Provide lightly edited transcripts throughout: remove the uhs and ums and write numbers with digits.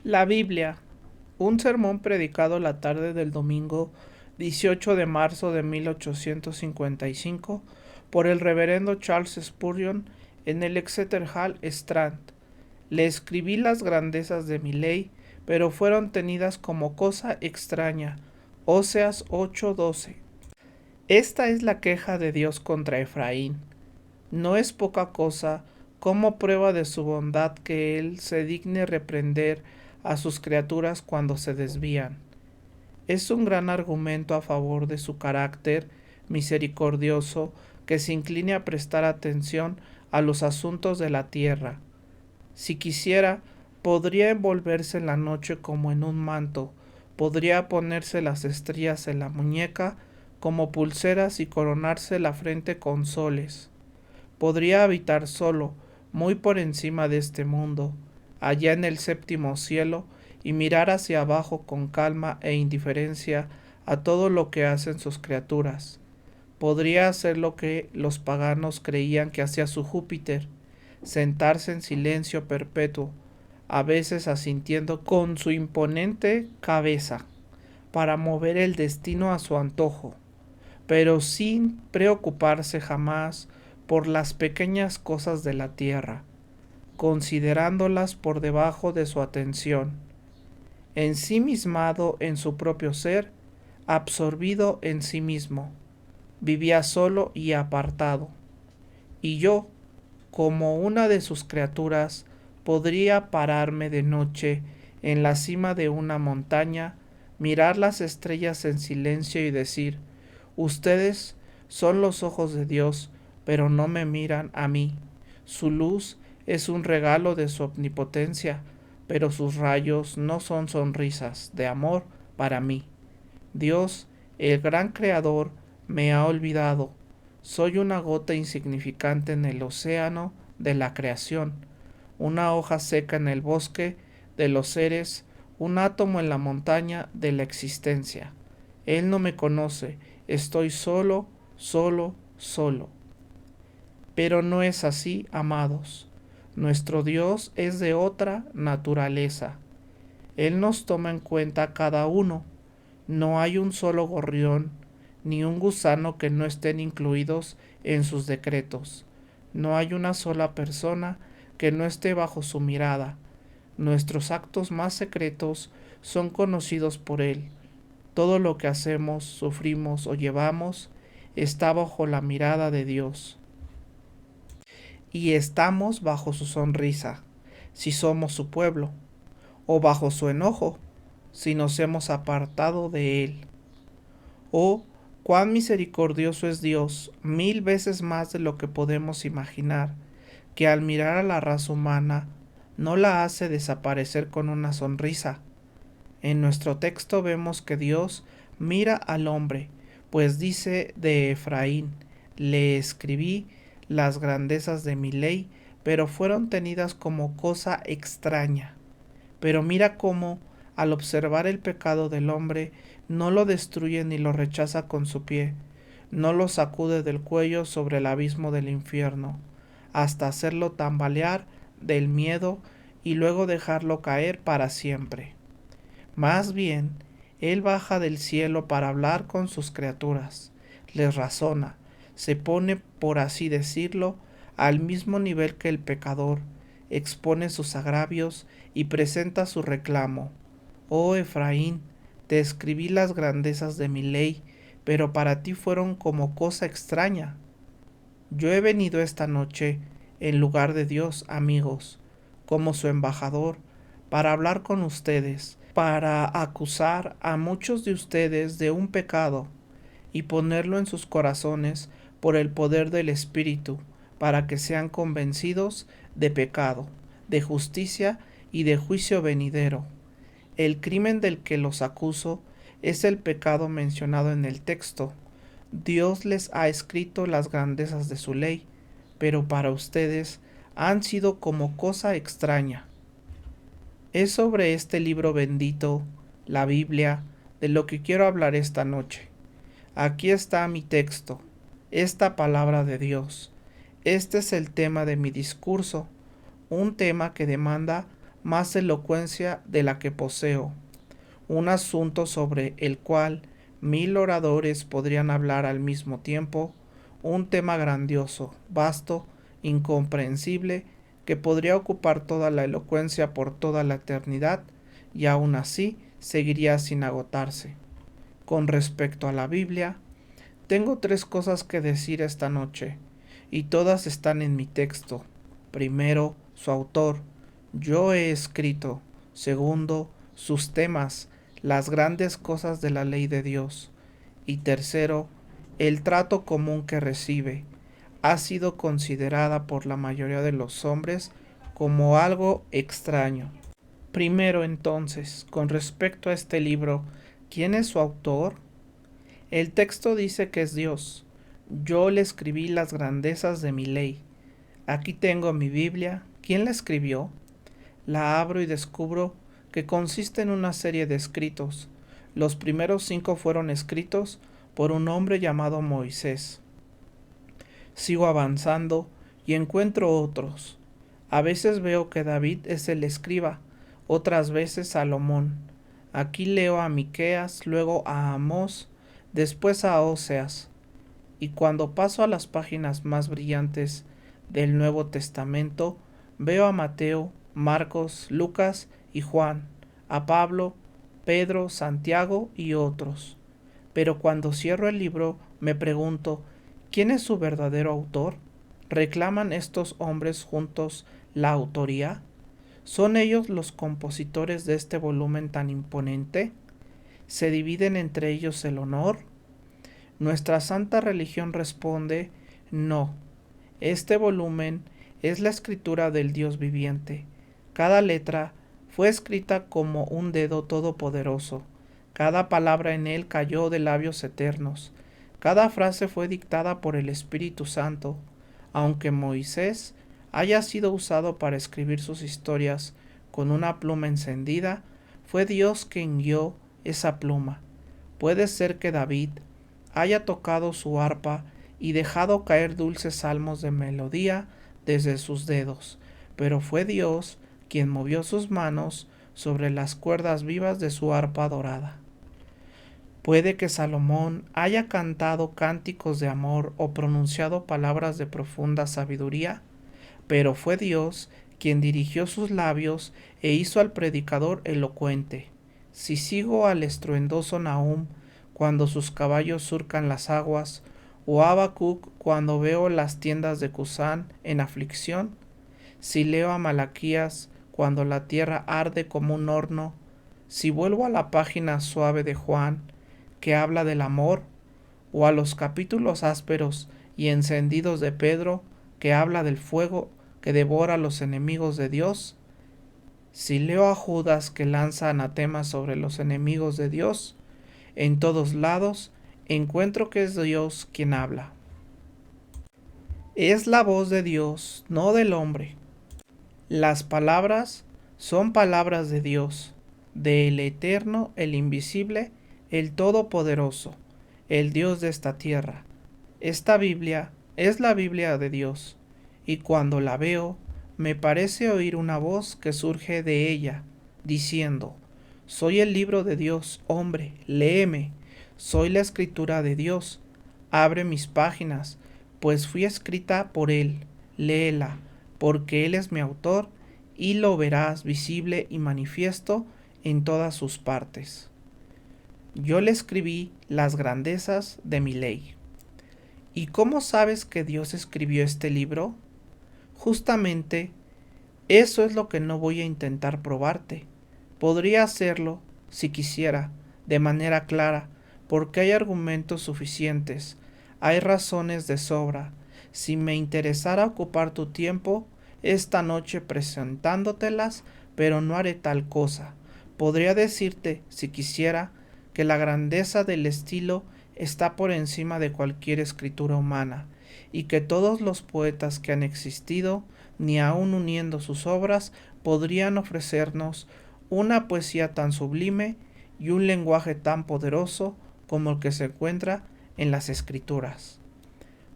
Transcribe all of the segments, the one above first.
La Biblia, un sermón predicado la tarde del domingo 18 de marzo de 1855 por el reverendo Charles Spurgeon en el Exeter Hall, Strand. Le escribí las grandezas de mi ley, pero fueron tenidas como cosa extraña. Oseas 8:12. Esta es la queja de Dios contra Efraín. No es poca cosa como prueba de su bondad que Él se digne reprender a sus criaturas cuando se desvían. Es un gran argumento a favor de su carácter misericordioso que se incline a prestar atención a los asuntos de la tierra. Si quisiera, podría envolverse en la noche como en un manto, podría ponerse las estrellas en la muñeca como pulseras y coronarse la frente con soles. Podría habitar solo, muy por encima de este mundo, allá en el séptimo cielo, y mirar hacia abajo con calma e indiferencia a todo lo que hacen sus criaturas. Podría hacer lo que los paganos creían que hacía su Júpiter, sentarse en silencio perpetuo, a veces asintiendo con su imponente cabeza, para mover el destino a su antojo, pero sin preocuparse jamás por las pequeñas cosas de la tierra, considerándolas por debajo de su atención, ensimismado en su propio ser, absorbido en sí mismo, vivía solo y apartado, y yo, como una de sus criaturas, podría pararme de noche en la cima de una montaña, mirar las estrellas en silencio y decir: ustedes son los ojos de Dios, pero no me miran a mí. Su luz es un regalo de su omnipotencia, pero sus rayos no son sonrisas de amor para mí. Dios, el gran creador, me ha olvidado. Soy una gota insignificante en el océano de la creación, una hoja seca en el bosque de los seres, un átomo en la montaña de la existencia. Él no me conoce, estoy solo, solo, solo. Pero no es así, amados. Nuestro Dios es de otra naturaleza. Él nos toma en cuenta a cada uno. No hay un solo gorrión, ni un gusano que no estén incluidos en sus decretos. No hay una sola persona que no esté bajo su mirada. Nuestros actos más secretos son conocidos por Él. Todo lo que hacemos, sufrimos o llevamos está bajo la mirada de Dios. Y estamos bajo su sonrisa, si somos su pueblo, o bajo su enojo, si nos hemos apartado de Él. Oh, cuán misericordioso es Dios, 1000 veces más de lo que podemos imaginar, que al mirar a la raza humana no la hace desaparecer con una sonrisa. En nuestro texto vemos que Dios mira al hombre, pues dice de Efraín: le escribí las grandezas de mi ley, pero fueron tenidas como cosa extraña. Pero mira cómo, al observar el pecado del hombre, no lo destruye ni lo rechaza con su pie, no lo sacude del cuello sobre el abismo del infierno, hasta hacerlo tambalear del miedo y luego dejarlo caer para siempre. Más bien, Él baja del cielo para hablar con sus criaturas, les razona, se pone, por así decirlo, al mismo nivel que el pecador, expone sus agravios y presenta su reclamo. Oh Efraín, te escribí las grandezas de mi ley, pero para ti fueron como cosa extraña. Yo he venido esta noche en lugar de Dios, amigos, como su embajador, para hablar con ustedes, para acusar a muchos de ustedes de un pecado y ponerlo en sus corazones por el poder del Espíritu, para que sean convencidos de pecado, de justicia y de juicio venidero. El crimen del que los acuso es el pecado mencionado en el texto. Dios les ha escrito las grandezas de su ley, pero para ustedes han sido como cosa extraña. Es sobre este libro bendito, la Biblia, de lo que quiero hablar esta noche. Aquí está mi texto, esta palabra de Dios. Este es el tema de mi discurso, un tema que demanda más elocuencia de la que poseo, un asunto sobre el cual 1000 oradores podrían hablar al mismo tiempo, un tema grandioso, vasto, incomprensible, que podría ocupar toda la elocuencia por toda la eternidad, y aún así seguiría sin agotarse. Con respecto a la Biblia, tengo 3 cosas que decir esta noche, y todas están en mi texto. Primero, su autor. Yo he escrito. Segundo, sus temas, las grandes cosas de la ley de Dios. Y tercero, el trato común que recibe. Ha sido considerada por la mayoría de los hombres como algo extraño. Primero entonces, con respecto a este libro, ¿quién es su autor? El texto dice que es Dios. Yo le escribí las grandezas de mi ley. Aquí tengo mi Biblia. ¿Quién la escribió? La abro y descubro que consiste en una serie de escritos. Los primeros 5 fueron escritos por un hombre llamado Moisés. Sigo avanzando y encuentro otros. A veces veo que David es el escriba, otras veces Salomón. Aquí leo a Miqueas, luego a Amós, después a Oseas. Y cuando paso a las páginas más brillantes del Nuevo Testamento, veo a Mateo, Marcos, Lucas y Juan, a Pablo, Pedro, Santiago y otros. Pero cuando cierro el libro me pregunto, ¿quién es su verdadero autor? ¿Reclaman estos hombres juntos la autoría? ¿Son ellos los compositores de este volumen tan imponente? ¿Se dividen entre ellos el honor? Nuestra santa religión responde, no. Este volumen es la escritura del Dios viviente. Cada letra fue escrita como un dedo todopoderoso. Cada palabra en él cayó de labios eternos. Cada frase fue dictada por el Espíritu Santo. Aunque Moisés haya sido usado para escribir sus historias con una pluma encendida, fue Dios quien guió esa pluma. Puede ser que David haya tocado su arpa y dejado caer dulces salmos de melodía desde sus dedos, pero fue Dios quien movió sus manos sobre las cuerdas vivas de su arpa dorada. Puede que Salomón haya cantado cánticos de amor o pronunciado palabras de profunda sabiduría, pero fue Dios quien dirigió sus labios e hizo al predicador elocuente. Si sigo al estruendoso Nahum cuando sus caballos surcan las aguas, o Habacuc cuando veo las tiendas de Cusán en aflicción, si leo a Malaquías cuando la tierra arde como un horno, si vuelvo a la página suave de Juan, que habla del amor, o a los capítulos ásperos y encendidos de Pedro, que habla del fuego que devora a los enemigos de Dios, si leo a Judas que lanza anatemas sobre los enemigos de Dios, en todos lados encuentro que es Dios quien habla. Es la voz de Dios, no del hombre. Las palabras son palabras de Dios, del Eterno, el Invisible, el Todopoderoso, el Dios de esta tierra. Esta Biblia es la Biblia de Dios, y cuando la veo, me parece oír una voz que surge de ella, diciendo, soy el libro de Dios, hombre, léeme, soy la escritura de Dios, abre mis páginas, pues fui escrita por Él, léela, porque Él es mi autor, y lo verás visible y manifiesto en todas sus partes. Yo le escribí las grandezas de mi ley. ¿Y cómo sabes que Dios escribió este libro? Justamente, eso es lo que no voy a intentar probarte. Podría hacerlo, si quisiera, de manera clara, porque hay argumentos suficientes, hay razones de sobra. Si me interesara ocupar tu tiempo esta noche presentándotelas, pero no haré tal cosa. Podría decirte, si quisiera, que la grandeza del estilo está por encima de cualquier escritura humana, y que todos los poetas que han existido, ni aun uniendo sus obras, podrían ofrecernos una poesía tan sublime y un lenguaje tan poderoso como el que se encuentra en las escrituras.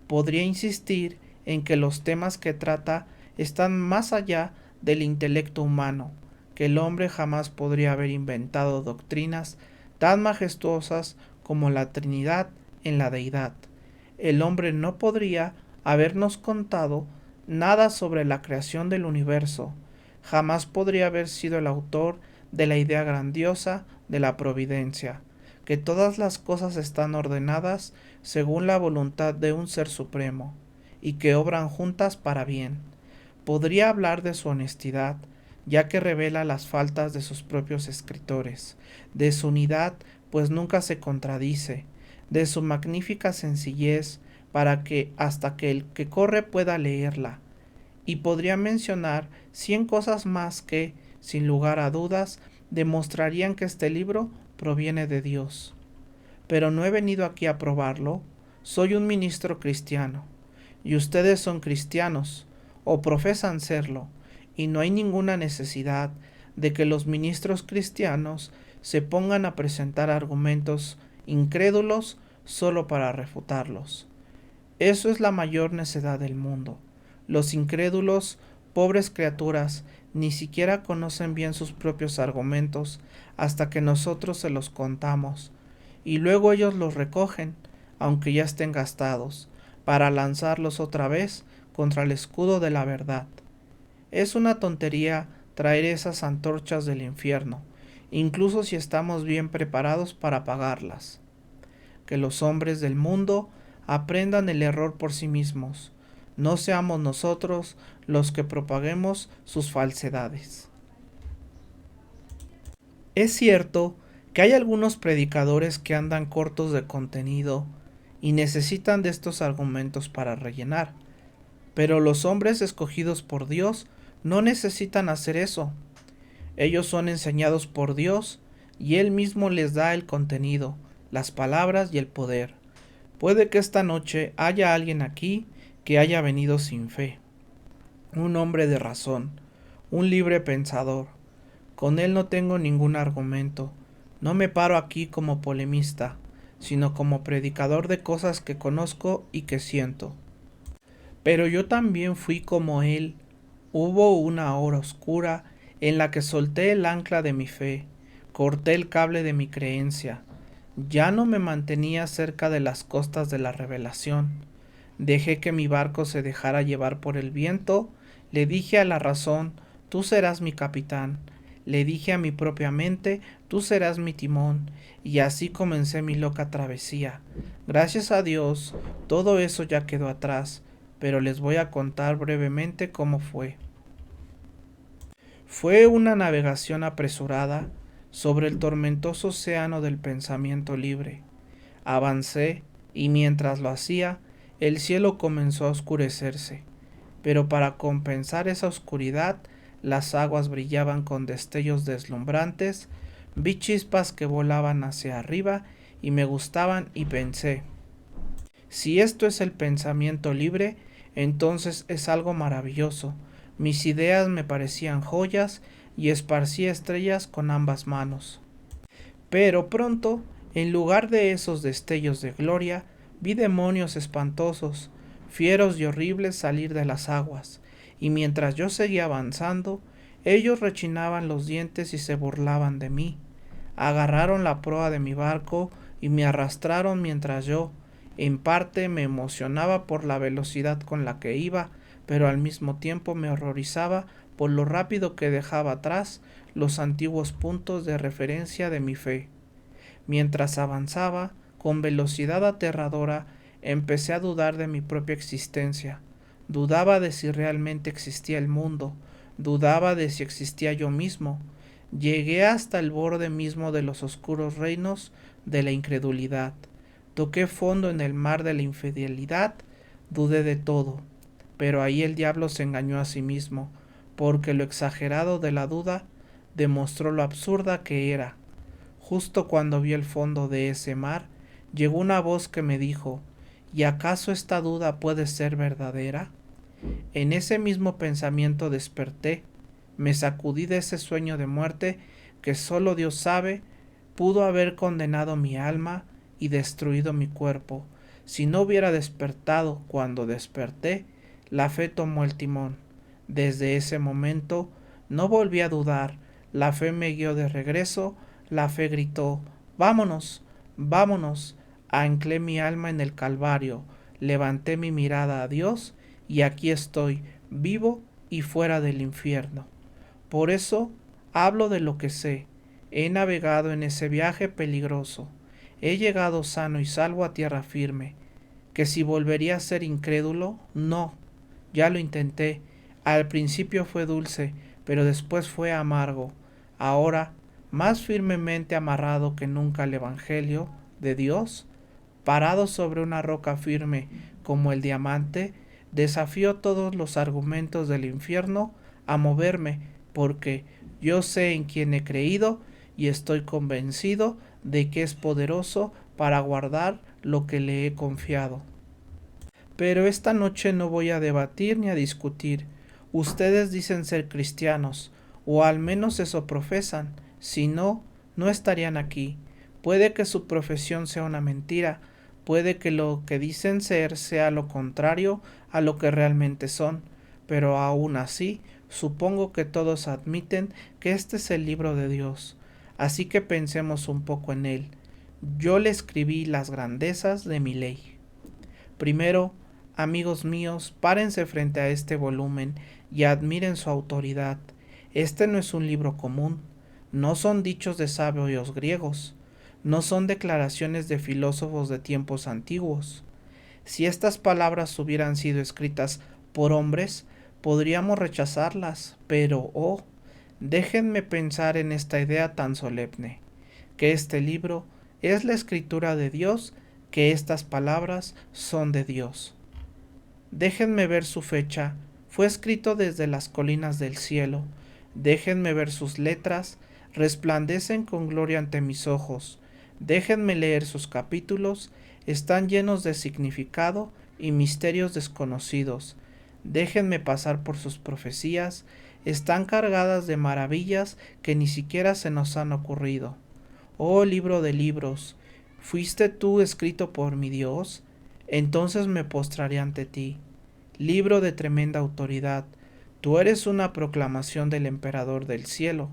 Podría insistir en que los temas que trata están más allá del intelecto humano, que el hombre jamás podría haber inventado doctrinas tan majestuosas como la Trinidad en la deidad. El hombre no podría habernos contado nada sobre la creación del universo, jamás podría haber sido el autor de la idea grandiosa de la providencia, que todas las cosas están ordenadas según la voluntad de un ser supremo, y que obran juntas para bien. Podría hablar de su honestidad, ya que revela las faltas de sus propios escritores, de su unidad, pues nunca se contradice, de su magnífica sencillez, para que hasta que el que corre pueda leerla, y podría mencionar 100 cosas más que, sin lugar a dudas, demostrarían que este libro proviene de Dios. Pero no he venido aquí a probarlo, soy un ministro cristiano, y ustedes son cristianos, o profesan serlo, y no hay ninguna necesidad de que los ministros cristianos se pongan a presentar argumentos incrédulos solo para refutarlos. Eso es la mayor necedad del mundo. Los incrédulos, pobres criaturas, ni siquiera conocen bien sus propios argumentos hasta que nosotros se los contamos, y luego ellos los recogen, aunque ya estén gastados, para lanzarlos otra vez contra el escudo de la verdad. Es una tontería traer esas antorchas del infierno, incluso si estamos bien preparados para apagarlas. Que los hombres del mundo aprendan el error por sí mismos, no seamos nosotros los que propaguemos sus falsedades. Es cierto que hay algunos predicadores que andan cortos de contenido y necesitan de estos argumentos para rellenar, pero los hombres escogidos por Dios no necesitan hacer eso. Ellos son enseñados por Dios y Él mismo les da el contenido, las palabras y el poder. Puede que esta noche haya alguien aquí que haya venido sin fe, un hombre de razón, un libre pensador. Con él no tengo ningún argumento, no me paro aquí como polemista, sino como predicador de cosas que conozco y que siento. Pero yo también fui como él. Hubo una hora oscura en la que solté el ancla de mi fe, corté el cable de mi creencia. Ya no me mantenía cerca de las costas de la revelación. Dejé que mi barco se dejara llevar por el viento. Le dije a la razón, tú serás mi capitán. Le dije a mi propia mente, tú serás mi timón. Y así comencé mi loca travesía. Gracias a Dios, todo eso ya quedó atrás, pero les voy a contar brevemente cómo fue. Fue una navegación apresurada sobre el tormentoso océano del pensamiento libre. Avancé, y mientras lo hacía, el cielo comenzó a oscurecerse, pero para compensar esa oscuridad, las aguas brillaban con destellos deslumbrantes, vi chispas que volaban hacia arriba y me gustaban y pensé, si esto es el pensamiento libre, entonces es algo maravilloso. Mis ideas me parecían joyas y esparcí estrellas con ambas manos. Pero pronto, en lugar de esos destellos de gloria, vi demonios espantosos, fieros y horribles salir de las aguas, y mientras yo seguía avanzando, ellos rechinaban los dientes y se burlaban de mí. Agarraron la proa de mi barco y me arrastraron mientras yo, en parte, me emocionaba por la velocidad con la que iba, pero al mismo tiempo me horrorizaba por lo rápido que dejaba atrás los antiguos puntos de referencia de mi fe. Mientras avanzaba, con velocidad aterradora, empecé a dudar de mi propia existencia. Dudaba de si realmente existía el mundo, dudaba de si existía yo mismo. Llegué hasta el borde mismo de los oscuros reinos de la incredulidad. Toqué fondo en el mar de la infidelidad, dudé de todo. Pero ahí el diablo se engañó a sí mismo, porque lo exagerado de la duda demostró lo absurda que era. Justo cuando vi el fondo de ese mar, llegó una voz que me dijo, ¿y acaso esta duda puede ser verdadera? En ese mismo pensamiento desperté, me sacudí de ese sueño de muerte que solo Dios sabe pudo haber condenado mi alma y destruido mi cuerpo. Si no hubiera despertado cuando desperté, la fe tomó el timón. Desde ese momento no volví a dudar. La fe me guió de regreso, la fe gritó, vámonos, vámonos. Anclé mi alma en el Calvario, levanté mi mirada a Dios y aquí estoy, vivo y fuera del infierno. Por eso hablo de lo que sé. He navegado en ese viaje peligroso. He llegado sano y salvo a tierra firme. Que si volvería a ser incrédulo, no. Ya lo intenté. Al principio fue dulce, pero después fue amargo. Ahora, más firmemente amarrado que nunca al Evangelio de Dios, parado sobre una roca firme como el diamante, desafío todos los argumentos del infierno a moverme, porque yo sé en quién he creído y estoy convencido de que es poderoso para guardar lo que le he confiado. Pero esta noche no voy a debatir ni a discutir. Ustedes dicen ser cristianos, o al menos eso profesan. Si no, no estarían aquí. Puede que su profesión sea una mentira, puede que lo que dicen ser sea lo contrario a lo que realmente son, pero aún así, supongo que todos admiten que este es el libro de Dios. Así que pensemos un poco en él. Yo le escribí las grandezas de mi ley. Primero, amigos míos, párense frente a este volumen y admiren su autoridad. Este no es un libro común, no son dichos de sabios griegos, no son declaraciones de filósofos de tiempos antiguos. Si estas palabras hubieran sido escritas por hombres, podríamos rechazarlas, pero déjenme pensar en esta idea tan solemne, que este libro es la escritura de Dios, que estas palabras son de Dios. Déjenme ver su fecha, fue escrito desde las colinas del cielo. Déjenme ver sus letras, resplandecen con gloria ante mis ojos. Déjenme leer sus capítulos, están llenos de significado y misterios desconocidos. Déjenme pasar por sus profecías, están cargadas de maravillas que ni siquiera se nos han ocurrido. Oh libro de libros, ¿fuiste tú escrito por mi Dios? Entonces me postraré ante ti. Libro de tremenda autoridad, tú eres una proclamación del emperador del cielo.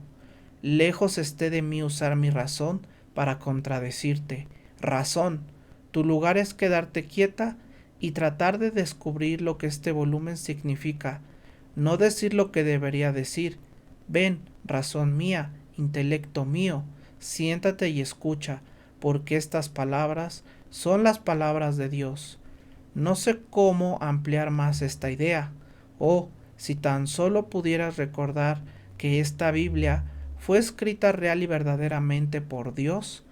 Lejos esté de mí usar mi razón para contradecirte. Razón, tu lugar es quedarte quieta y tratar de descubrir lo que este volumen significa, no decir lo que debería decir. Ven, razón mía, intelecto mío, siéntate y escucha, porque estas palabras son las palabras de Dios. No sé cómo ampliar más esta idea. Si tan solo pudieras recordar que esta Biblia fue escrita real y verdaderamente por Dios,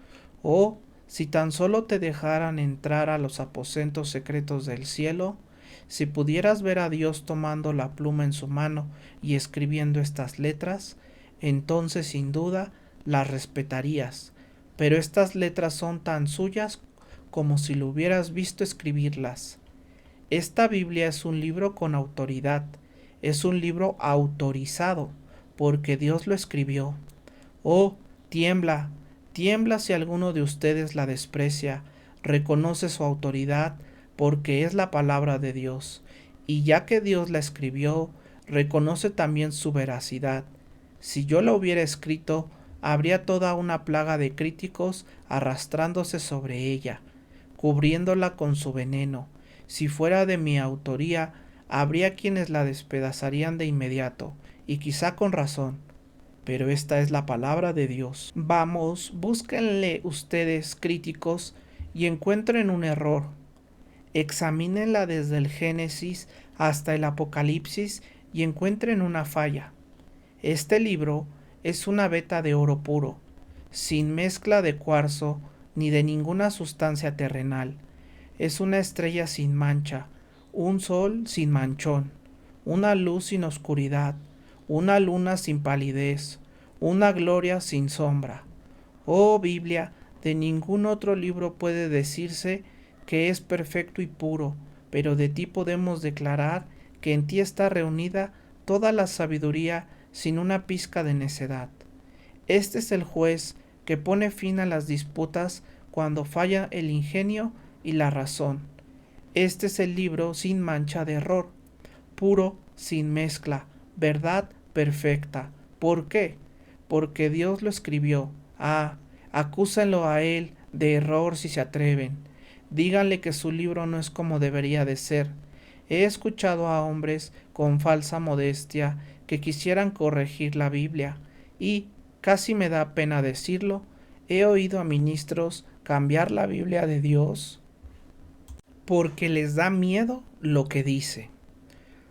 si tan solo te dejaran entrar a los aposentos secretos del cielo, si pudieras ver a Dios tomando la pluma en su mano y escribiendo estas letras, entonces sin duda las respetarías. Pero estas letras son tan suyas como si lo hubieras visto escribirlas. Esta Biblia es un libro con autoridad, es un libro autorizado, porque Dios lo escribió. Tiembla, tiembla si alguno de ustedes la desprecia, reconoce su autoridad, porque es la palabra de Dios, y ya que Dios la escribió, reconoce también su veracidad. Si yo la hubiera escrito, habría toda una plaga de críticos arrastrándose sobre ella, cubriéndola con su veneno. Si fuera de mi autoría, habría quienes la despedazarían de inmediato, y quizá con razón. Pero esta es la palabra de Dios. Vamos, búsquenle ustedes, críticos, y encuentren un error. Examínenla desde el Génesis hasta el Apocalipsis y encuentren una falla. Este libro es una veta de oro puro, sin mezcla de cuarzo ni de ninguna sustancia terrenal. Es una estrella sin mancha, un sol sin manchón, una luz sin oscuridad, una luna sin palidez, una gloria sin sombra. Biblia, de ningún otro libro puede decirse que es perfecto y puro, pero de ti podemos declarar que en ti está reunida toda la sabiduría sin una pizca de necedad. Este es el juez que pone fin a las disputas cuando falla el ingenio y la razón. Este es el libro sin mancha de error, puro, sin mezcla, verdad perfecta. ¿Por qué? porque Dios lo escribió. Ah, acúsenlo a él de error si se atreven. Díganle que su libro no es como debería de ser. He escuchado a hombres con falsa modestia que quisieran corregir la Biblia, y, casi me da pena decirlo, he oído a ministros cambiar la Biblia de Dios porque les da miedo lo que dice.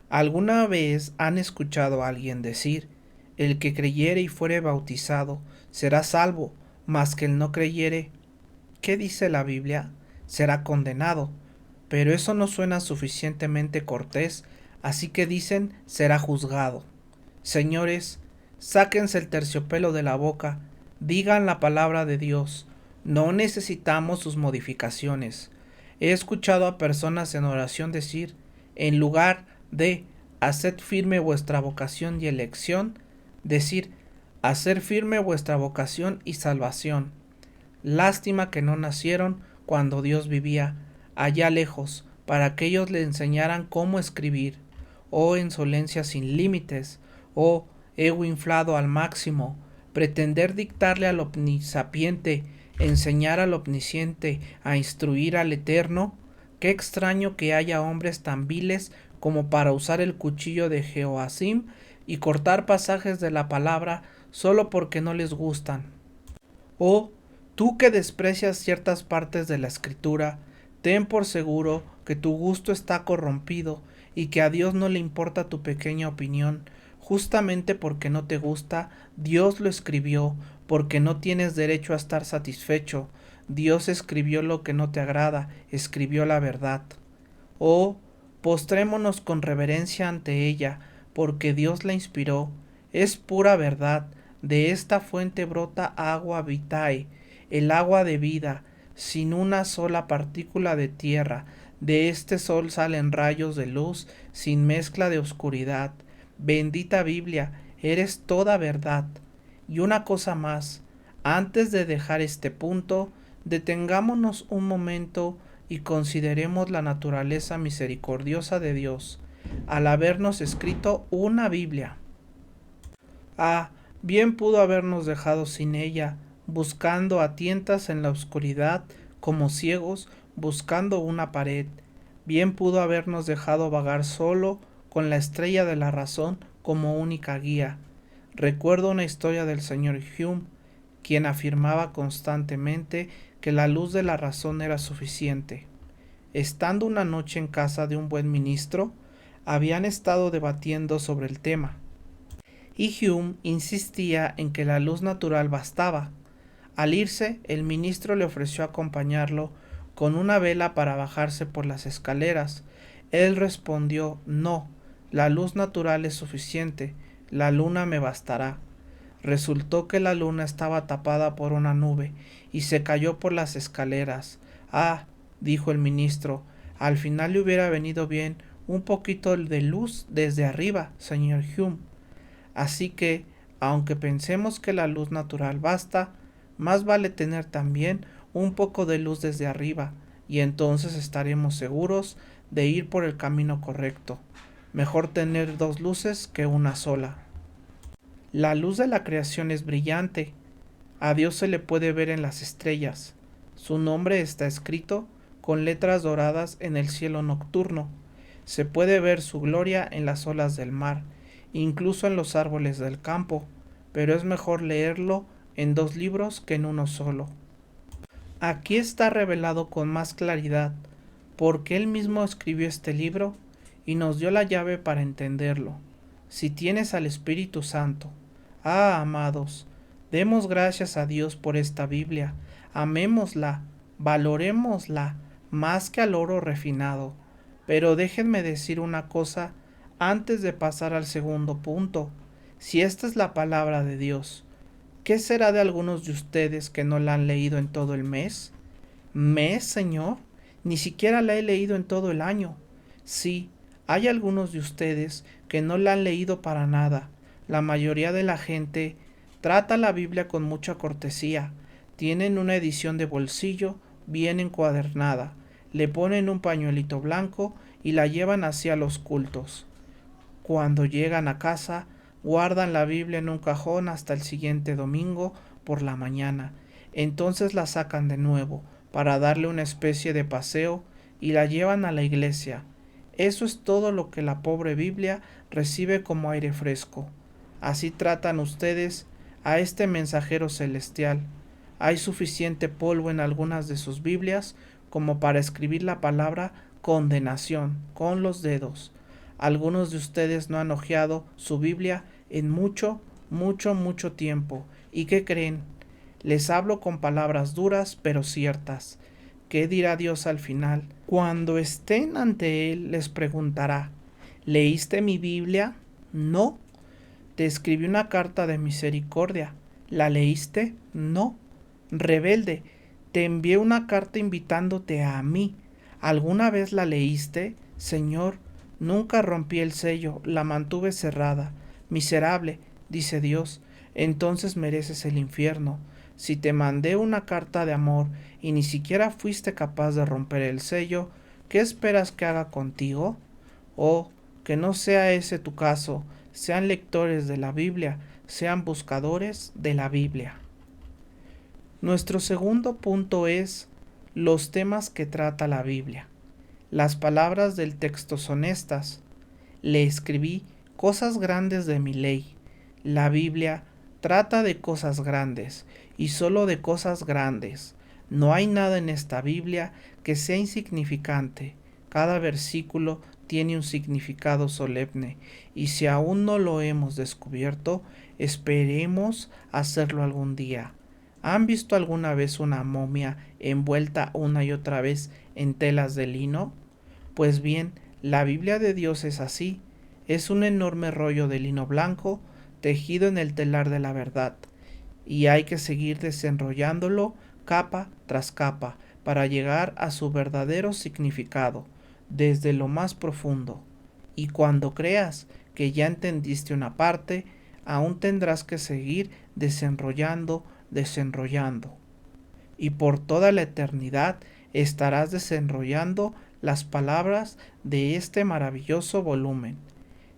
¿Alguna vez han escuchado a alguien decir, el que creyere y fuere bautizado será salvo, mas que el no creyere, ¿qué dice la Biblia? Será condenado? Pero eso no suena suficientemente cortés, así que dicen será juzgado. Señores, sáquense el terciopelo de la boca, digan la palabra de Dios, no necesitamos sus modificaciones. He escuchado a personas en oración decir, en lugar de haced firme vuestra vocación y elección, decir, hacer firme vuestra vocación y salvación. Lástima que no nacieron cuando Dios vivía allá lejos, para que ellos le enseñaran cómo escribir. Oh insolencia sin límites, oh ego inflado al máximo, pretender dictarle al omnisapiente, enseñar al omnisciente, a instruir al eterno. Qué extraño que haya hombres tan viles como para usar el cuchillo de Jehoacim y cortar pasajes de la palabra solo porque no les gustan. Oh, tú que desprecias ciertas partes de la Escritura, ten por seguro que tu gusto está corrompido y que a Dios no le importa tu pequeña opinión. Justamente porque no te gusta, Dios lo escribió, porque no tienes derecho a estar satisfecho. Dios escribió lo que no te agrada, escribió la verdad. Oh, postrémonos con reverencia ante ella, porque Dios la inspiró. Es pura verdad. De esta fuente brota agua vitae, el agua de vida, sin una sola partícula de tierra. De este sol salen rayos de luz, sin mezcla de oscuridad. Bendita Biblia, eres toda verdad. Y una cosa más, antes de dejar este punto, detengámonos un momento y consideremos la naturaleza misericordiosa de Dios, al habernos escrito una Biblia. Ah, bien pudo habernos dejado sin ella, buscando a tientas en la oscuridad, como ciegos, buscando una pared. Bien pudo habernos dejado vagar solo, con la estrella de la razón como única guía. Recuerdo una historia del señor Hume, quien afirmaba constantemente que la luz de la razón era suficiente. Estando una noche en casa de un buen ministro, habían estado debatiendo sobre el tema, y Hume insistía en que la luz natural bastaba. Al irse, el ministro le ofreció acompañarlo con una vela para bajarse por las escaleras. Él respondió, no, la luz natural es suficiente, la luna me bastará. Resultó que la luna estaba tapada por una nube y se cayó por las escaleras. Ah, dijo el ministro, al final le hubiera venido bien un poquito de luz desde arriba, señor Hume. Así que, aunque pensemos que la luz natural basta, más vale tener también un poco de luz desde arriba, y entonces estaremos seguros de ir por el camino correcto. Mejor tener dos luces que una sola. La luz de la creación es brillante. A Dios se le puede ver en las estrellas. Su nombre está escrito con letras doradas en el cielo nocturno. Se puede ver su gloria en las olas del mar, incluso en los árboles del campo, pero es mejor leerlo en dos libros que en uno solo. Aquí está revelado con más claridad, porque Él mismo escribió este libro y nos dio la llave para entenderlo. Si tienes al Espíritu Santo, amados, demos gracias a Dios por esta Biblia, amémosla, valorémosla más que al oro refinado. Pero déjenme decir una cosa antes de pasar al segundo punto. Si esta es la palabra de Dios, ¿qué será de algunos de ustedes que no la han leído en todo el mes? ¿Mes, Señor? Ni siquiera la he leído en todo el año. Sí, hay algunos de ustedes que no la han leído para nada. La mayoría de la gente trata la Biblia con mucha cortesía. Tienen una edición de bolsillo bien encuadernada. Le ponen un pañuelito blanco y la llevan hacia los cultos. Cuando llegan a casa, guardan la Biblia en un cajón hasta el siguiente domingo por la mañana. Entonces la sacan de nuevo para darle una especie de paseo y la llevan a la iglesia. Eso es todo lo que la pobre Biblia recibe como aire fresco. Así tratan ustedes a este mensajero celestial. Hay suficiente polvo en algunas de sus Biblias como para escribir la palabra condenación con los dedos. Algunos de ustedes no han hojeado su Biblia en mucho tiempo. ¿Y qué creen? Les hablo con palabras duras pero ciertas. ¿Qué dirá Dios al final? Cuando estén ante Él les preguntará, ¿leíste mi Biblia? No. Te escribí una carta de misericordia. ¿La leíste? No. Rebelde, te envié una carta invitándote a mí. ¿Alguna vez la leíste? Señor, nunca rompí el sello, la mantuve cerrada. Miserable, dice Dios, entonces mereces el infierno. Si te mandé una carta de amor y ni siquiera fuiste capaz de romper el sello, ¿qué esperas que haga contigo? Oh, que no sea ese tu caso. Sean lectores de la Biblia, sean buscadores de la Biblia. Nuestro segundo punto es los temas que trata la Biblia. Las palabras del texto son estas. Le escribí cosas grandes de mi ley. La Biblia trata de cosas grandes y solo de cosas grandes. No hay nada en esta Biblia que sea insignificante. Cada versículo tiene un significado solemne y si aún no lo hemos descubierto, esperemos hacerlo algún día. ¿Han visto alguna vez una momia envuelta una y otra vez en telas de lino? Pues bien, la Biblia de Dios es así. Es un enorme rollo de lino blanco tejido en el telar de la verdad. Y hay que seguir desenrollándolo capa tras capa para llegar a su verdadero significado, desde lo más profundo. Y cuando creas que ya entendiste una parte, aún tendrás que seguir desenrollando. Y por toda la eternidad estarás desenrollando las palabras de este maravilloso volumen.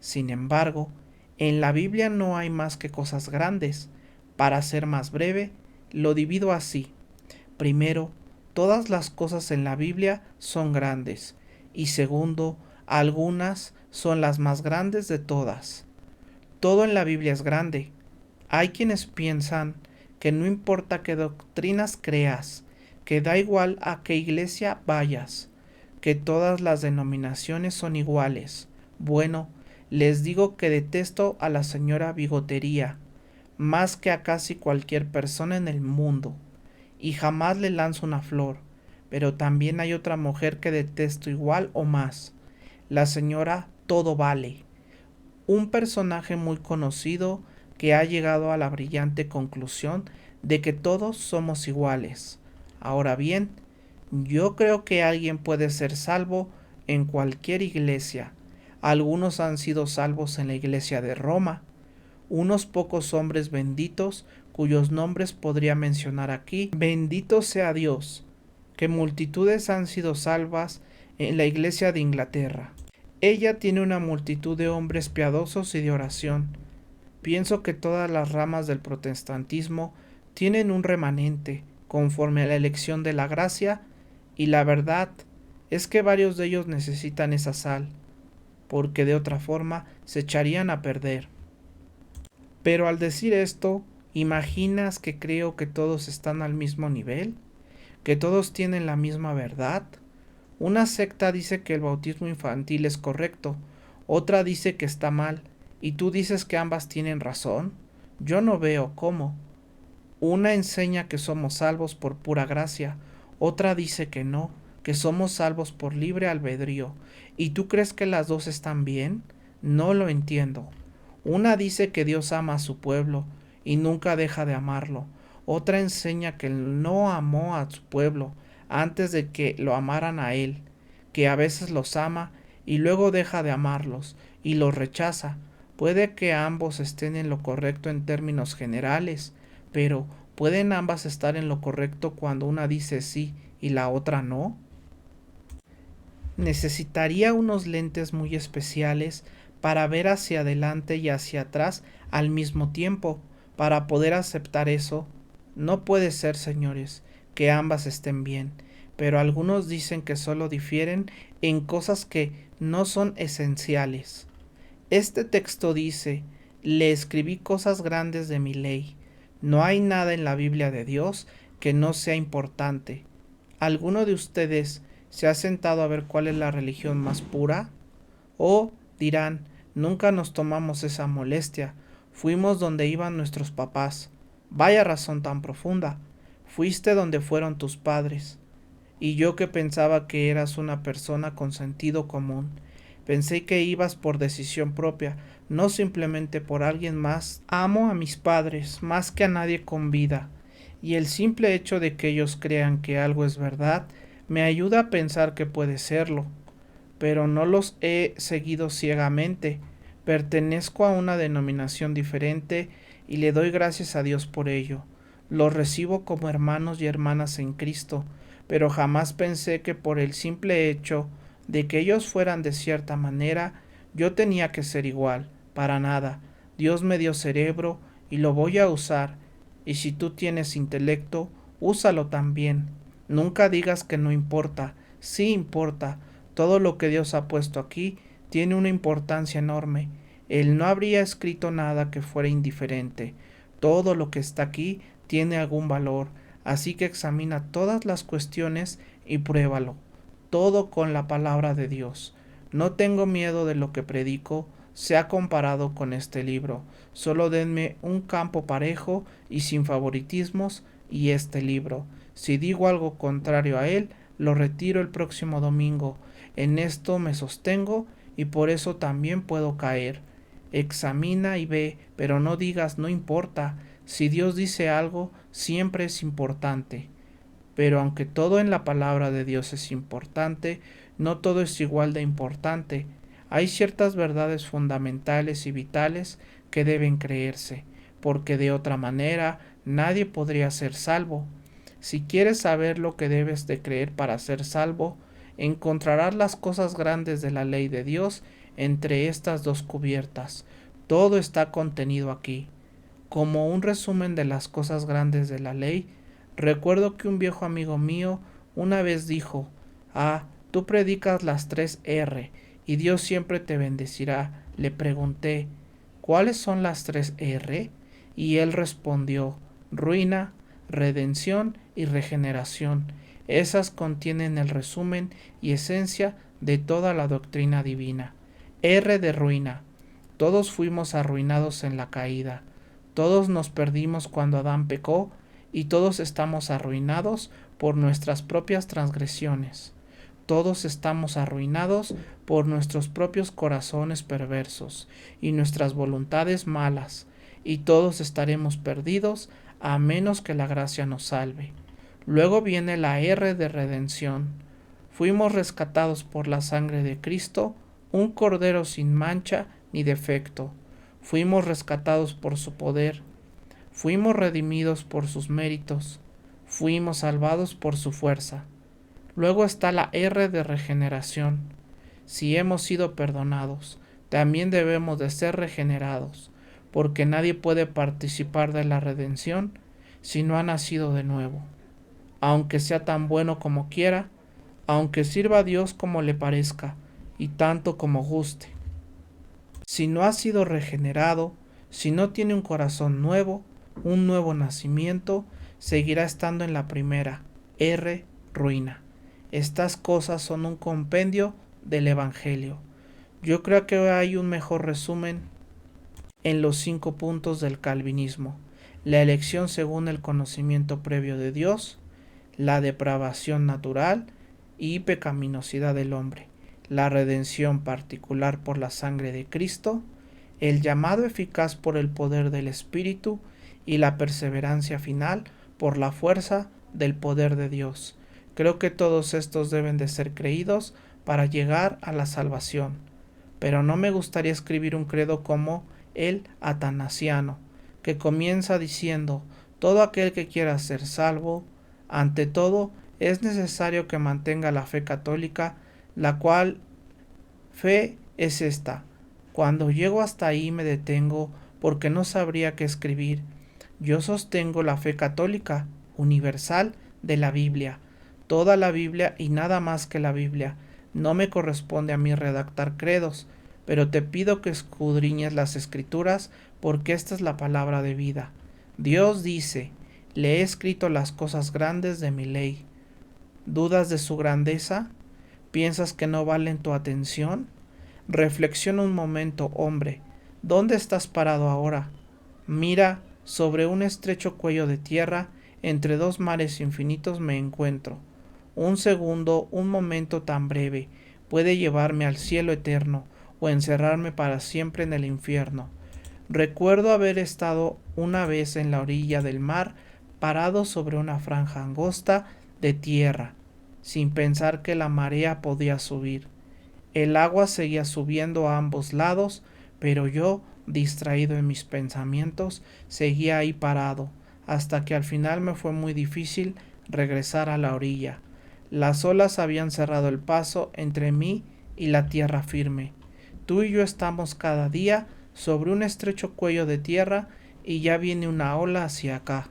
Sin embargo, en la Biblia no hay más que cosas grandes. Para ser más breve, lo divido así. Primero, todas las cosas en la Biblia son grandes. Y segundo, algunas son las más grandes de todas. Todo en la Biblia es grande. Hay quienes piensan que no importa qué doctrinas creas, que da igual a qué iglesia vayas, que todas las denominaciones son iguales. Bueno, les digo que detesto a la señora Bigotería, más que a casi cualquier persona en el mundo, y jamás le lanzo una flor, pero también hay otra mujer que detesto igual o más, la señora Todo Vale, un personaje muy conocido que ha llegado a la brillante conclusión de que todos somos iguales. Ahora bien, yo creo que alguien puede ser salvo en cualquier iglesia. Algunos han sido salvos en la iglesia de Roma. Unos pocos hombres benditos cuyos nombres podría mencionar aquí. Bendito sea Dios, que multitudes han sido salvas en la iglesia de Inglaterra. Ella tiene una multitud de hombres piadosos y de oración. Pienso que todas las ramas del protestantismo tienen un remanente conforme a la elección de la gracia, y la verdad es que varios de ellos necesitan esa sal, porque de otra forma se echarían a perder. Pero al decir esto, ¿imaginas que creo que todos están al mismo nivel? ¿Que todos tienen la misma verdad? Una secta dice que el bautismo infantil es correcto, otra dice que está mal, y tú dices que ambas tienen razón. Yo no veo cómo. Una enseña que somos salvos por pura gracia, otra dice que no, que somos salvos por libre albedrío. ¿Y tú crees que las dos están bien? No lo entiendo. Una dice que Dios ama a su pueblo y nunca deja de amarlo. Otra enseña que Él no amó a su pueblo antes de que lo amaran a Él, que a veces los ama y luego deja de amarlos y los rechaza. Puede que ambos estén en lo correcto en términos generales, pero ¿pueden ambas estar en lo correcto cuando una dice sí y la otra no? Necesitaría unos lentes muy especiales para ver hacia adelante y hacia atrás al mismo tiempo, para poder aceptar eso. No puede ser, señores, que ambas estén bien, pero algunos dicen que solo difieren en cosas que no son esenciales. Este texto dice: le escribí cosas grandes de mi ley. No hay nada en la Biblia de Dios que no sea importante. ¿Alguno de ustedes se ha sentado a ver cuál es la religión más pura? O dirán: nunca nos tomamos esa molestia. Fuimos donde iban nuestros papás. Vaya razón tan profunda. Fuiste donde fueron tus padres. Y yo, que pensaba que eras una persona con sentido común, pensé que ibas por decisión propia, no simplemente por alguien más. Amo a mis padres más que a nadie con vida, y el simple hecho de que ellos crean que algo es verdad me ayuda a pensar que puede serlo. Pero no los he seguido ciegamente. Pertenezco a una denominación diferente y le doy gracias a Dios por ello. Los recibo como hermanos y hermanas en Cristo, pero jamás pensé que por el simple hecho de que ellos fueran de cierta manera, yo tenía que ser igual. Para nada. Dios me dio cerebro y lo voy a usar. Y si tú tienes intelecto, úsalo también. Nunca digas que no importa. Sí importa. Todo lo que Dios ha puesto aquí tiene una importancia enorme. Él no habría escrito nada que fuera indiferente. Todo lo que está aquí tiene algún valor, así que examina todas las cuestiones y pruébalo. Todo con la palabra de Dios. No tengo miedo de lo que predico sea comparado con este libro. Solo denme un campo parejo y sin favoritismos y este libro. Si digo algo contrario a él, lo retiro el próximo domingo. En esto me sostengo y por eso también puedo caer. Examina y ve, pero no digas no importa. Si Dios dice algo, siempre es importante. Pero aunque todo en la palabra de Dios es importante, no todo es igual de importante. Hay ciertas verdades fundamentales y vitales que deben creerse, porque de otra manera nadie podría ser salvo. Si quieres saber lo que debes de creer para ser salvo, encontrarás las cosas grandes de la ley de Dios entre estas dos cubiertas. Todo está contenido aquí. Como un resumen de las cosas grandes de la ley, recuerdo que un viejo amigo mío una vez dijo: tú predicas las 3 R y Dios siempre te bendecirá. Le pregunté: ¿cuáles son las 3 R? Y él respondió: ruina, redención y regeneración. Esas contienen el resumen y esencia de toda la doctrina divina. R de ruina. Todos fuimos arruinados en la caída. Todos nos perdimos cuando Adán pecó y todos estamos arruinados por nuestras propias transgresiones. Todos estamos arruinados por nuestros propios corazones perversos y nuestras voluntades malas, y todos estaremos perdidos a menos que la gracia nos salve. Luego viene la R de redención. Fuimos rescatados por la sangre de Cristo, un cordero sin mancha ni defecto. Fuimos rescatados por su poder. Fuimos redimidos por sus méritos. Fuimos salvados por su fuerza. Luego está la R de regeneración. Si hemos sido perdonados, también debemos de ser regenerados, porque nadie puede participar de la redención si no ha nacido de nuevo. Aunque sea tan bueno como quiera, aunque sirva a Dios como le parezca y tanto como guste. Si no ha sido regenerado, si no tiene un corazón nuevo, un nuevo nacimiento, seguirá estando en la primera, R, ruina. Estas cosas son un compendio del Evangelio. Yo creo que hay un mejor resumen en los 5 puntos del calvinismo: la elección según el conocimiento previo de Dios, la depravación natural y pecaminosidad del hombre, la redención particular por la sangre de Cristo, el llamado eficaz por el poder del Espíritu y la perseverancia final por la fuerza del poder de Dios. Creo que todos estos deben de ser creídos para llegar a la salvación, pero no me gustaría escribir un credo como el atanasiano, que comienza diciendo: todo aquel que quiera ser salvo, ante todo es necesario que mantenga la fe católica, la cual fe es esta: Cuando llego hasta ahí me detengo porque no sabría qué escribir. Yo sostengo la fe católica, universal, de la Biblia, toda la Biblia y nada más que la Biblia. No me corresponde a mí redactar credos, pero te pido que escudriñes las Escrituras porque esta es la palabra de vida. Dios dice, le he escrito las cosas grandes de mi ley. ¿Dudas de su grandeza? ¿Piensas que no valen tu atención? Reflexiona un momento, hombre. ¿Dónde estás parado ahora? Mira, sobre un estrecho cuello de tierra, entre dos mares infinitos me encuentro. Un segundo, un momento tan breve, puede llevarme al cielo eterno o encerrarme para siempre en el infierno. Recuerdo haber estado una vez en la orilla del mar, parado sobre una franja angosta de tierra, sin pensar que la marea podía subir. El agua seguía subiendo a ambos lados, pero yo, distraído en mis pensamientos, seguía ahí parado, hasta que al final me fue muy difícil regresar a la orilla. Las olas habían cerrado el paso entre mí y la tierra firme. Tú y yo estamos cada día sobre un estrecho cuello de tierra y ya viene una ola hacia acá.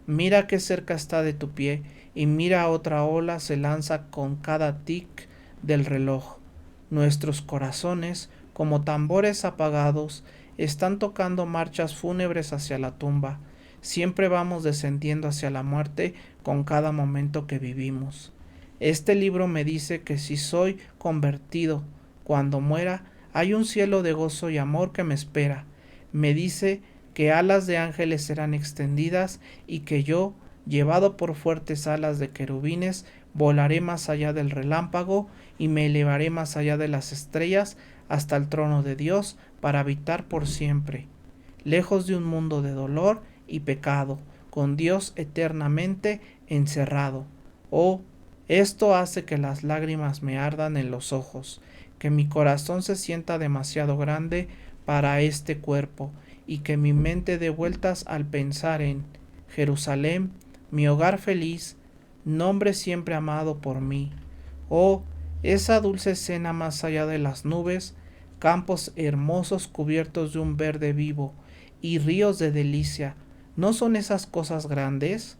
Mira qué cerca está de tu pie y mira otra ola se lanza con cada tic del reloj. Nuestros corazones, como tambores apagados, están tocando marchas fúnebres hacia la tumba. Siempre vamos descendiendo hacia la muerte con cada momento que vivimos. Este libro me dice que si soy convertido, cuando muera, hay un cielo de gozo y amor que me espera. Me dice que alas de ángeles serán extendidas y que yo, llevado por fuertes alas de querubines, volaré más allá del relámpago y me elevaré más allá de las estrellas hasta el trono de Dios para habitar por siempre, lejos de un mundo de dolor y pecado, con Dios eternamente encerrado. Oh, esto hace que las lágrimas me ardan en los ojos, que mi corazón se sienta demasiado grande para este cuerpo y que mi mente dé vueltas al pensar en Jerusalén, mi hogar feliz, nombre siempre amado por mí. Oh, esa dulce escena más allá de las nubes, campos hermosos cubiertos de un verde vivo y ríos de delicia, ¿no son esas cosas grandes?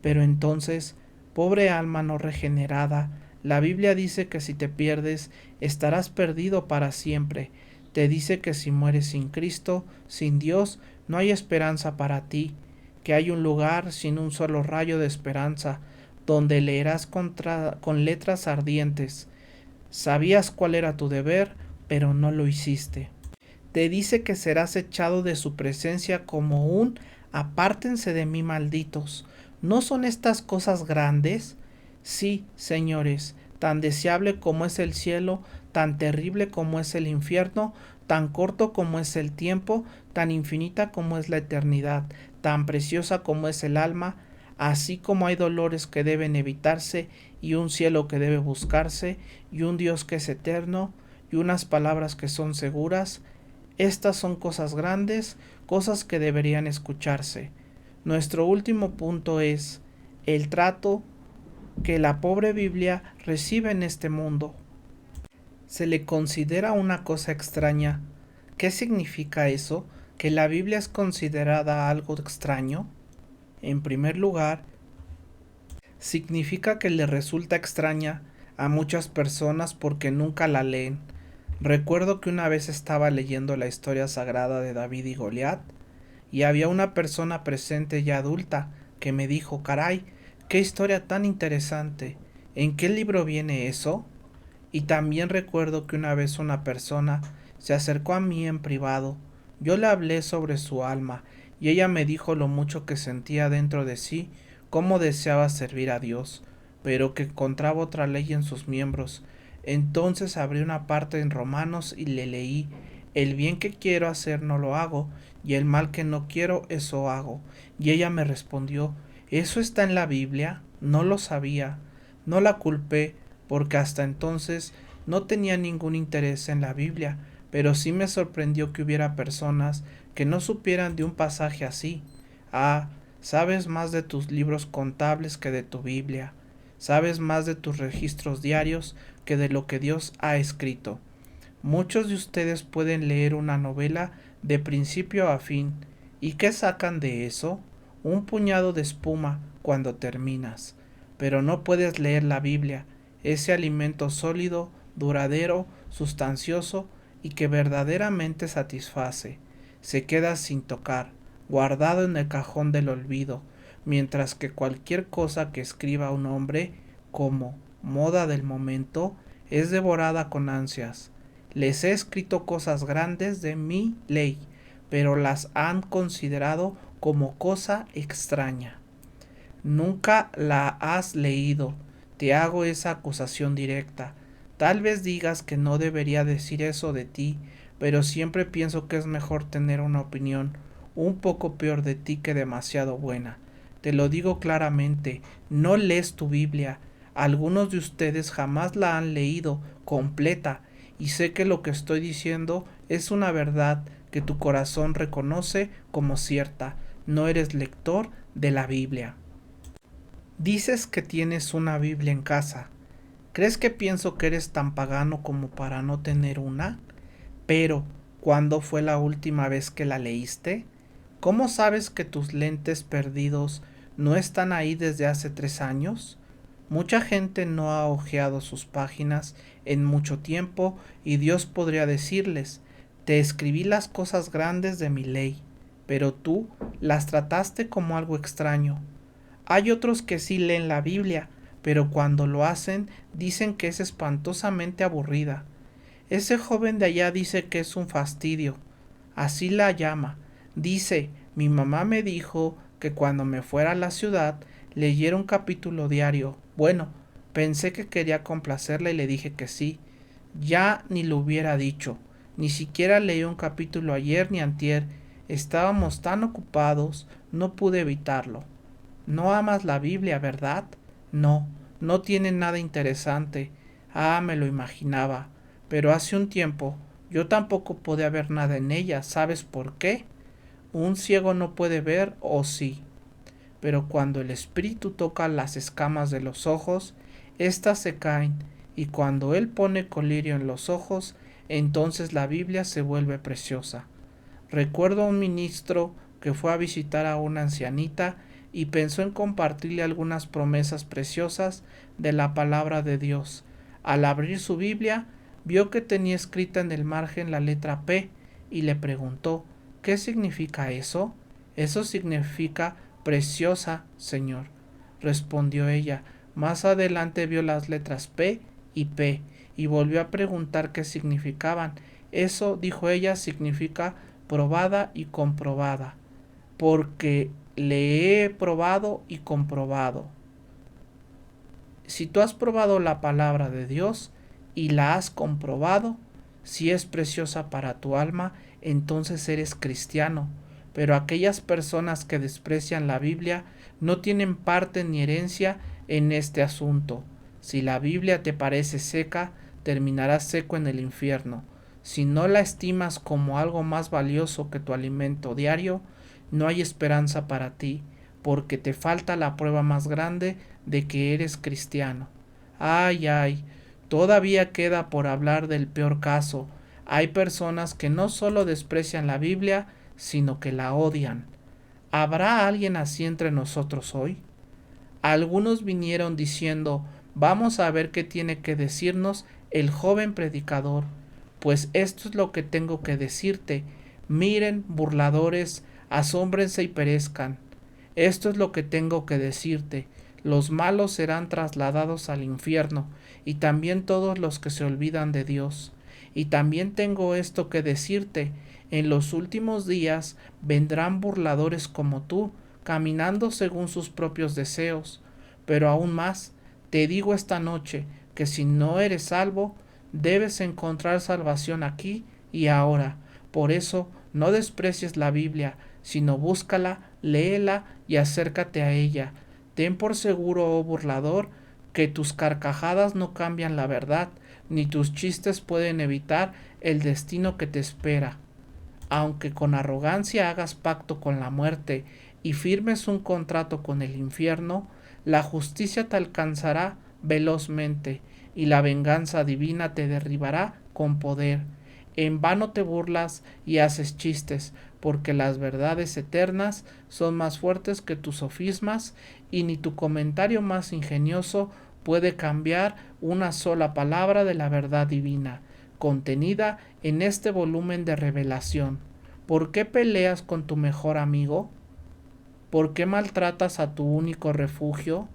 Pero entonces, pobre alma no regenerada, la Biblia dice que si te pierdes, estarás perdido para siempre. Te dice que si mueres sin Cristo, sin Dios, no hay esperanza para ti, que hay un lugar sin un solo rayo de esperanza, donde leerás con letras ardientes. Sabías cuál era tu deber, pero no lo hiciste. Te dice que serás echado de su presencia como un apártense de mí, malditos. ¿No son estas cosas grandes? Sí, señores, tan deseable como es el cielo, tan terrible como es el infierno, tan corto como es el tiempo, tan infinita como es la eternidad, tan preciosa como es el alma, así como hay dolores que deben evitarse y un cielo que debe buscarse y un Dios que es eterno y unas palabras que son seguras. Estas son cosas grandes, cosas que deberían escucharse. Nuestro último punto es el trato que la pobre Biblia recibe en este mundo. Se le considera una cosa extraña. ¿Qué significa eso? ¿Que la Biblia es considerada algo extraño? En primer lugar, significa que le resulta extraña a muchas personas porque nunca la leen. Recuerdo que una vez estaba leyendo la historia sagrada de David y Goliat y había una persona presente ya adulta que me dijo, caray, qué historia tan interesante, ¿en qué libro viene eso? Y también recuerdo que una vez una persona se acercó a mí en privado, yo le hablé sobre su alma y ella me dijo lo mucho que sentía dentro de sí, cómo deseaba servir a Dios, pero que encontraba otra ley en sus miembros. Entonces abrí una parte en Romanos y le leí, el bien que quiero hacer no lo hago, y el mal que no quiero eso hago. Y ella me respondió, ¿eso está en la Biblia? No lo sabía. No la culpé, porque hasta entonces no tenía ningún interés en la Biblia, pero sí me sorprendió que hubiera personas que no supieran de un pasaje así. Ah, sabes más de tus libros contables que de tu Biblia. Sabes más de tus registros diarios que de lo que Dios ha escrito. Muchos de ustedes pueden leer una novela de principio a fin. ¿Y qué sacan de eso? Un puñado de espuma cuando terminas. Pero no puedes leer la Biblia, ese alimento sólido, duradero, sustancioso y que verdaderamente satisface. Se queda sin tocar, guardado en el cajón del olvido, mientras que cualquier cosa que escriba un hombre, como moda del momento, es devorada con ansias. Les he escrito cosas grandes de mi ley, pero las han considerado como cosa extraña. Nunca la has leído. Te hago esa acusación directa. Tal vez digas que no debería decir eso de ti, pero siempre pienso que es mejor tener una opinión un poco peor de ti que demasiado buena. Te lo digo claramente, no lees tu Biblia. Algunos de ustedes jamás la han leído completa, y sé que lo que estoy diciendo es una verdad que tu corazón reconoce como cierta. No eres lector de la Biblia. Dices que tienes una Biblia en casa. ¿Crees que pienso que eres tan pagano como para no tener una? Pero, ¿cuándo fue la última vez que la leíste? ¿Cómo sabes que tus lentes perdidos no están ahí desde hace 3 años? Mucha gente no ha hojeado sus páginas en mucho tiempo y Dios podría decirles, te escribí las cosas grandes de mi ley, pero tú las trataste como algo extraño. Hay otros que sí leen la Biblia, pero cuando lo hacen dicen que es espantosamente aburrida. Ese joven de allá dice que es un fastidio. Así la llama. Dice, mi mamá me dijo que cuando me fuera a la ciudad leyera un capítulo diario. Bueno, pensé que quería complacerla y le dije que sí. Ya ni lo hubiera dicho. Ni siquiera leí un capítulo ayer ni antier. Estábamos tan ocupados, no pude evitarlo. No amas la Biblia, ¿verdad? No, no tiene nada interesante. Ah, me lo imaginaba. Pero hace un tiempo yo tampoco podía ver nada en ella. ¿Sabes por qué? Un ciego no puede ver, o sí. Pero cuando el espíritu toca las escamas de los ojos, éstas se caen, y cuando él pone colirio en los ojos, entonces la Biblia se vuelve preciosa. Recuerdo a un ministro que fue a visitar a una ancianita y pensó en compartirle algunas promesas preciosas de la palabra de Dios. Al abrir su Biblia, vio que tenía escrita en el margen la letra P y le preguntó, ¿qué significa eso? Eso significa preciosa, Señor, respondió ella. Más adelante vio las letras P y P y volvió a preguntar qué significaban. Eso, dijo ella, significa probada y comprobada, porque le he probado y comprobado. Si tú has probado la palabra de Dios y la has comprobado, si es preciosa para tu alma, entonces eres cristiano. Pero aquellas personas que desprecian la Biblia no tienen parte ni herencia en este asunto. Si la Biblia te parece seca, terminarás seco en el infierno. Si no la estimas como algo más valioso que tu alimento diario, no hay esperanza para ti, porque te falta la prueba más grande de que eres cristiano. Ay, ay, todavía queda por hablar del peor caso. Hay personas que no solo desprecian la Biblia, sino que la odian. ¿Habrá alguien así entre nosotros hoy? Algunos vinieron diciendo, vamos a ver qué tiene que decirnos el joven predicador, pues esto es lo que tengo que decirte. Miren, burladores, asómbrense y perezcan. Esto es lo que tengo que decirte. Los malos serán trasladados al infierno, y también todos los que se olvidan de Dios. Y también tengo esto que decirte. En los últimos días vendrán burladores como tú, caminando según sus propios deseos. Pero aún más, te digo esta noche que si no eres salvo, debes encontrar salvación aquí y ahora. Por eso, no desprecies la Biblia, sino búscala, léela y acércate a ella. Ten por seguro, oh burlador, que tus carcajadas no cambian la verdad, ni tus chistes pueden evitar el destino que te espera. Aunque con arrogancia hagas pacto con la muerte y firmes un contrato con el infierno, la justicia te alcanzará velozmente y la venganza divina te derribará con poder. En vano te burlas y haces chistes, porque las verdades eternas son más fuertes que tus sofismas, y ni tu comentario más ingenioso puede cambiar una sola palabra de la verdad divina, contenida en este volumen de revelación. ¿Por qué peleas con tu mejor amigo? ¿Por qué maltratas a tu único refugio?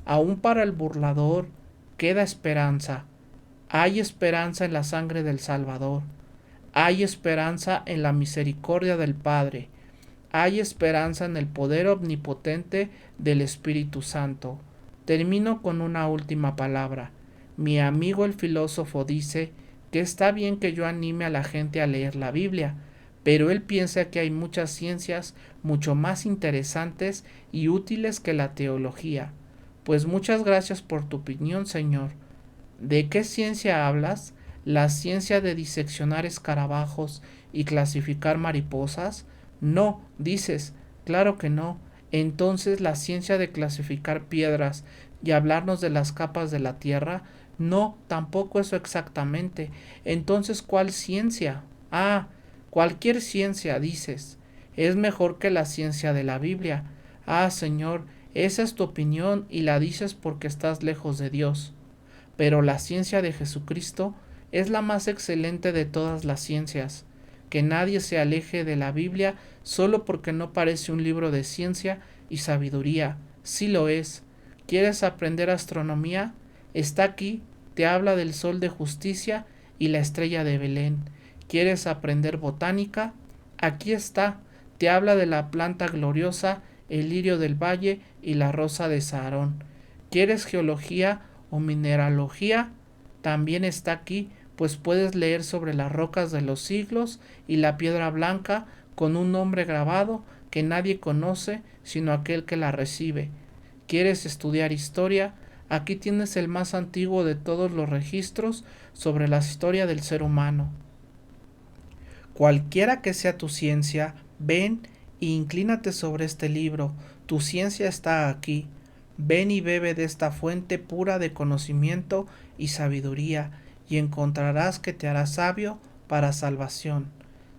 Aún para el burlador queda esperanza. Hay esperanza en la sangre del Salvador. Hay esperanza en la misericordia del Padre. Hay esperanza en el poder omnipotente del Espíritu Santo. Termino con una última palabra. Mi amigo el filósofo dice que está bien que yo anime a la gente a leer la Biblia, pero él piensa que hay muchas ciencias mucho más interesantes y útiles que la teología. Pues muchas gracias por tu opinión, señor. ¿De qué ciencia hablas? ¿La ciencia de diseccionar escarabajos y clasificar mariposas? No, dices, claro que no. Entonces la ciencia de clasificar piedras y hablarnos de las capas de la Tierra? No, tampoco eso exactamente. Entonces, ¿cuál ciencia? Ah, cualquier ciencia, dices. Es mejor que la ciencia de la Biblia. Ah, Señor, esa es tu opinión y la dices porque estás lejos de Dios. Pero la ciencia de Jesucristo es la más excelente de todas las ciencias. Que nadie se aleje de la Biblia solo porque no parece un libro de ciencia y sabiduría. Sí lo es. ¿Quieres aprender astronomía? Está aquí, te habla del sol de justicia y la estrella de Belén. ¿Quieres aprender botánica? Aquí está, te habla de la planta gloriosa, el lirio del valle y la rosa de Saharón. ¿Quieres geología o mineralogía? También está aquí, pues puedes leer sobre las rocas de los siglos y la piedra blanca con un nombre grabado que nadie conoce sino aquel que la recibe. ¿Quieres estudiar historia? Aquí tienes el más antiguo de todos los registros sobre la historia del ser humano. Cualquiera que sea tu ciencia, ven e inclínate sobre este libro. Tu ciencia está aquí. Ven y bebe de esta fuente pura de conocimiento y sabiduría, y encontrarás que te hará sabio para salvación.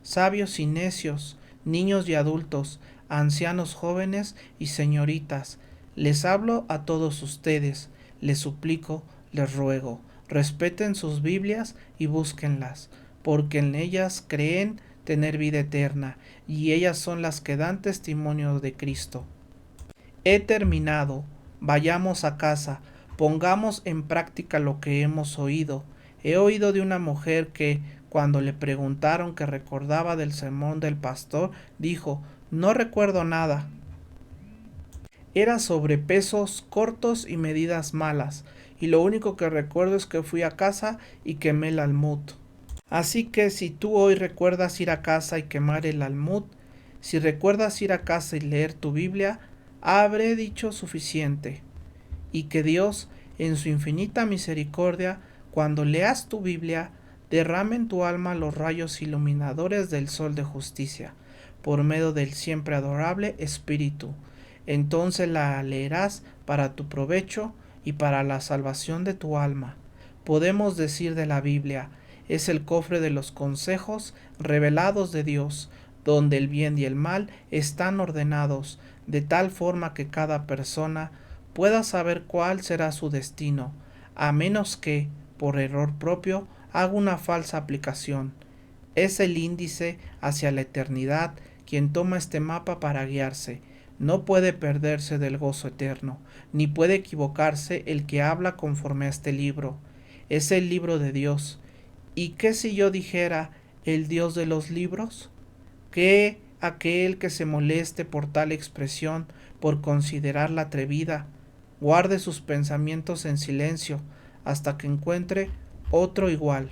Sabios y necios, niños y adultos, ancianos jóvenes y señoritas, les hablo a todos ustedes, les suplico, les ruego, respeten sus Biblias y búsquenlas, porque en ellas creen tener vida eterna, y ellas son las que dan testimonio de Cristo. He terminado. Vayamos a casa, pongamos en práctica lo que hemos oído. He oído de una mujer que, cuando le preguntaron qué recordaba del sermón del pastor, dijo, no recuerdo nada. Era sobre pesos cortos y medidas malas, y lo único que recuerdo es que fui a casa y quemé el almud. Así que si tú hoy recuerdas ir a casa y quemar el almud, si recuerdas ir a casa y leer tu Biblia, habré dicho suficiente. Y que Dios, en su infinita misericordia, cuando leas tu Biblia, derrame en tu alma los rayos iluminadores del sol de justicia, por medio del siempre adorable Espíritu. Entonces la leerás para tu provecho y para la salvación de tu alma. Podemos decir de la Biblia, es el cofre de los consejos revelados de Dios, donde el bien y el mal están ordenados, de tal forma que cada persona pueda saber cuál será su destino, a menos que, por error propio, haga una falsa aplicación. Es el índice hacia la eternidad quien toma este mapa para guiarse. No puede perderse del gozo eterno, ni puede equivocarse el que habla conforme a este libro. Es el libro de Dios. ¿Y qué si yo dijera el Dios de los libros? ¿Qué aquel que se moleste por tal expresión, por considerarla atrevida, guarde sus pensamientos en silencio hasta que encuentre otro igual?